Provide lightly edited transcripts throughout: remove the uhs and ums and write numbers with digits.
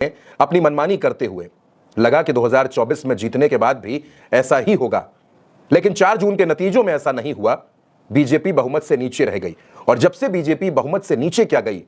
अपनी मनमानी करते हुए। लगा कि 2024 में जीतने के बाद भी ऐसा ही होगा, लेकिन 4 जून के नतीजों में ऐसा नहीं हुआ। बीजेपी बहुमत से नीचे रह गई, और जब से बीजेपी बहुमत से नीचे क्या गई,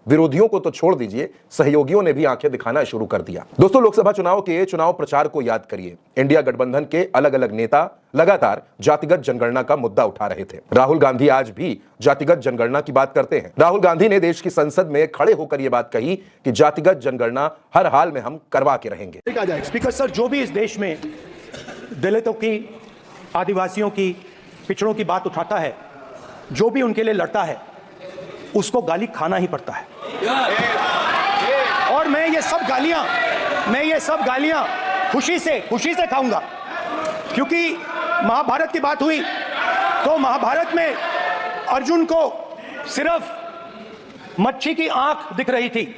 विरोधियों को तो छोड़ दीजिए, सहयोगियों ने भी आंखें दिखाना शुरू कर दिया। दोस्तों, लोकसभा चुनाव के चुनाव प्रचार को याद करिए। इंडिया गठबंधन के अलग अलग नेता लगातार जातिगत जनगणना का मुद्दा उठा रहे थे। राहुल गांधी आज भी जातिगत जनगणना की बात करते हैं। राहुल गांधी ने देश की संसद में खड़े होकर यह बात कही कि जातिगत जनगणना हर हाल में हम करवा के रहेंगे। स्पीकर सर, जो भी इस देश में दलितों की, आदिवासियों की, पिछड़ों की बात उठाता है, जो भी उनके लिए लड़ता है, उसको गाली खाना ही पड़ता है। और मैं ये सब गालियां खुशी से खाऊंगा, क्योंकि महाभारत की बात हुई तो महाभारत में अर्जुन को सिर्फ मच्छी की आंख दिख रही थी,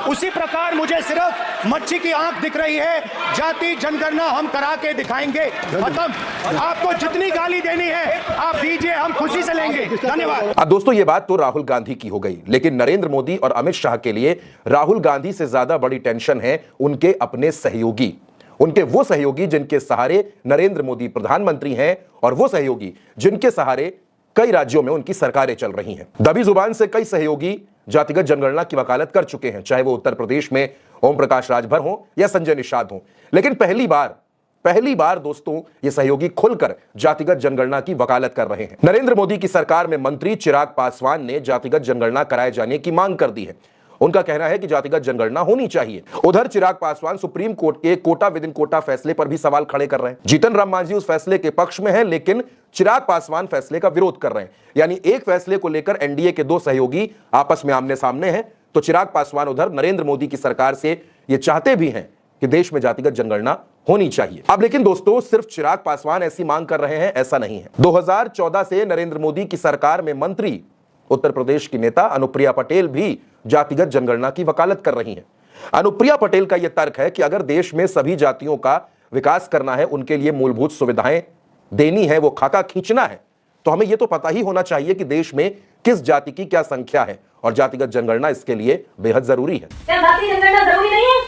उसी प्रकार मुझे सिर्फ मच्छी की आंख दिख रही है। जाति जनगणना हम करा के दिखाएंगे। खत्म। आपको जितनी गाली देनी है आप दीजिए, हम खुशी से लेंगे। धन्यवाद। अब दोस्तों, ये बात तो राहुल गांधी की हो गई, लेकिन नरेंद्र मोदी और अमित शाह के लिए राहुल गांधी से ज्यादा बड़ी टेंशन है उनके अपने सहयोगी, उनके वो सहयोगी जिनके सहारे नरेंद्र मोदी प्रधानमंत्री हैं, और वो सहयोगी जिनके सहारे कई राज्यों में उनकी सरकारें चल रही हैं। दबी जुबान से कई सहयोगी जातिगत जनगणना की वकालत कर चुके हैं, चाहे वो उत्तर प्रदेश में ओम प्रकाश राजभर हो या संजय निषाद हो। लेकिन पहली बार दोस्तों, ये सहयोगी खुलकर जातिगत जनगणना की वकालत कर रहे हैं। नरेंद्र मोदी की सरकार में मंत्री चिराग पासवान ने जातिगत जनगणना कराए जाने की मांग कर दी है। उनका कहना है कि जातिगत जनगणना होनी चाहिए। उधर चिराग पासवान सुप्रीम कोर्ट के कोटा विद इन कोटा फैसले पर भी सवाल खड़े कर रहे हैं। जीतन राम मांझी उस फैसले के पक्ष में है, लेकिन चिराग पासवान फैसले का विरोध कर रहे हैं। यानी एक फैसले को लेकर एनडीए के 2 सहयोगी आपस में आमने सामने हैं, तो चिराग पासवान उधर नरेंद्र मोदी की सरकार से ये चाहते भी हैं कि देश में जातिगत जनगणना होनी चाहिए। अब लेकिन दोस्तों, सिर्फ चिराग पासवान ऐसी मांग कर रहे हैं ऐसा नहीं है। 2014 से नरेंद्र मोदी की सरकार में मंत्री उत्तर प्रदेश की नेता अनुप्रिया पटेल भी जातिगत जनगणना की वकालत कर रही हैं। अनुप्रिया पटेल का यह तर्क है कि अगर देश में सभी जातियों का विकास करना है, उनके लिए मूलभूत सुविधाएं देनी है, वो खाका खींचना है, तो हमें यह तो पता ही होना चाहिए कि देश में किस जाति की क्या संख्या है, और जातिगत जनगणना इसके लिए बेहद जरूरी है। क्या जाति जनगणना जरूरी नहीं है?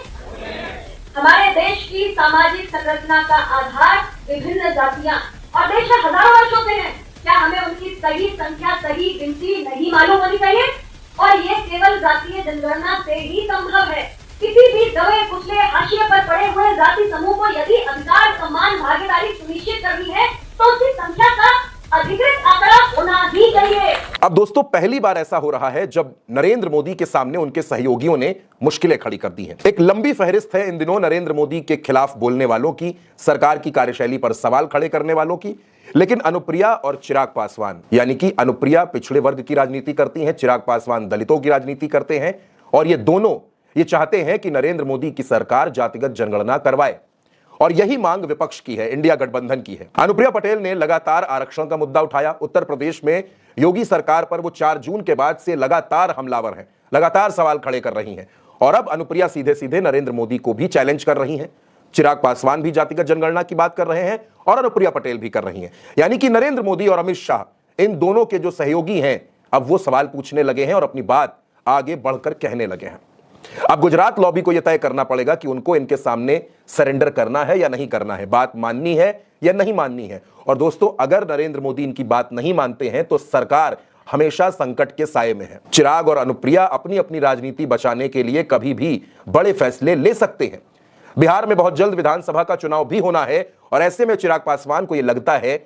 हमारे देश की सामाजिक संरचना का आधार विभिन्न जातियां और देश में हजारों वर्षों से है। क्या हमें उनकी सही संख्या, सही गिनती नहीं मालूम होनी चाहिए? और ये केवल जातीय जनगणना से ही संभव है। किसी भी दबे कुचले हाशिए पर पड़े हुए जाति समूह को यदि अधिकार, सम्मान, भागीदारी सुनिश्चित करनी है, तो उसकी संख्या का अधिकृत आंकड़ा होना ही चाहिए। अब दोस्तों, पहली बार ऐसा हो रहा है जब नरेंद्र मोदी के सामने उनके सहयोगियों ने मुश्किलें खड़ी कर दी हैं। एक लंबी फहरिस्त है इन दिनों नरेंद्र मोदी के खिलाफ बोलने वालों की, सरकार की कार्यशैली पर सवाल खड़े करने वालों की, लेकिन अनुप्रिया और चिराग पासवान, यानी कि अनुप्रिया पिछड़े वर्ग की राजनीति करती हैं, चिराग पासवान दलितों की राजनीति करते हैं, और ये दोनों ये चाहते हैं कि नरेंद्र मोदी की सरकार जातिगत जनगणना करवाए, और यही मांग विपक्ष की है, इंडिया गठबंधन की है। अनुप्रिया पटेल ने लगातार आरक्षण का मुद्दा उठाया। उत्तर प्रदेश में योगी सरकार पर वो 4 जून के बाद से लगातार हमलावर हैं, लगातार सवाल खड़े कर रही हैं, और अब अनुप्रिया सीधे सीधे नरेंद्र मोदी को भी चैलेंज कर रही हैं। चिराग पासवान भी जातिगत जनगणना की बात कर रहे हैं, और अनुप्रिया पटेल भी कर रही हैं। यानी कि नरेंद्र मोदी और अमित शाह, इन दोनों के जो सहयोगी हैं, अब वो सवाल पूछने लगे हैं और अपनी बात आगे बढ़कर कहने लगे हैं। अब गुजरात लॉबी को यह तय करना पड़ेगा कि उनको इनके सामने सरेंडर करना है या नहीं करना है, बात माननी है या नहीं माननी है। और दोस्तों, अगर नरेंद्र मोदी इनकी बात नहीं मानते हैं तो सरकार हमेशा संकट के साए में है। चिराग और अनुप्रिया अपनी अपनी राजनीति बचाने के लिए कभी भी बड़े फैसले ले सकते हैं। बिहार में बहुत जल्द विधानसभा का चुनाव भी होना है, और ऐसे में चिराग पासवान को यह लगता है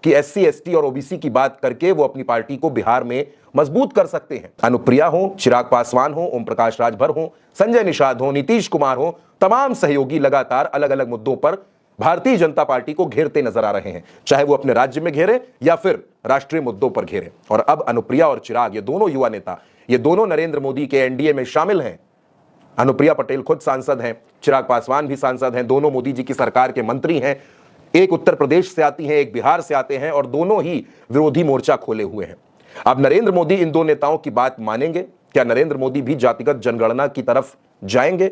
कि एससी, एसटी और ओबीसी की बात करके वो अपनी पार्टी को बिहार में मजबूत कर सकते हैं। अनुप्रिया हो, चिराग पासवान हो, ओम प्रकाश राजभर हो, संजय निषाद हो, नीतीश कुमार हो, तमाम सहयोगी लगातार अलग अलग मुद्दों पर भारतीय जनता पार्टी को घेरते नजर आ रहे हैं, चाहे वो अपने राज्य में घेरे या फिर राष्ट्रीय मुद्दों पर घेरे। और अब अनुप्रिया और चिराग, ये दोनों युवा नेता, ये दोनों नरेंद्र मोदी के एनडीए में शामिल हैं। अनुप्रिया पटेल खुद सांसद हैं, चिराग पासवान भी सांसद हैं, दोनों मोदी जी की सरकार के मंत्री हैं। एक उत्तर प्रदेश से आती हैं, एक बिहार से आते हैं, और दोनों ही विरोधी मोर्चा खोले हुए हैं। अब नरेंद्र मोदी इन दो नेताओं की बात मानेंगे? क्या नरेंद्र मोदी भी जातिगत जनगणना की तरफ जाएंगे?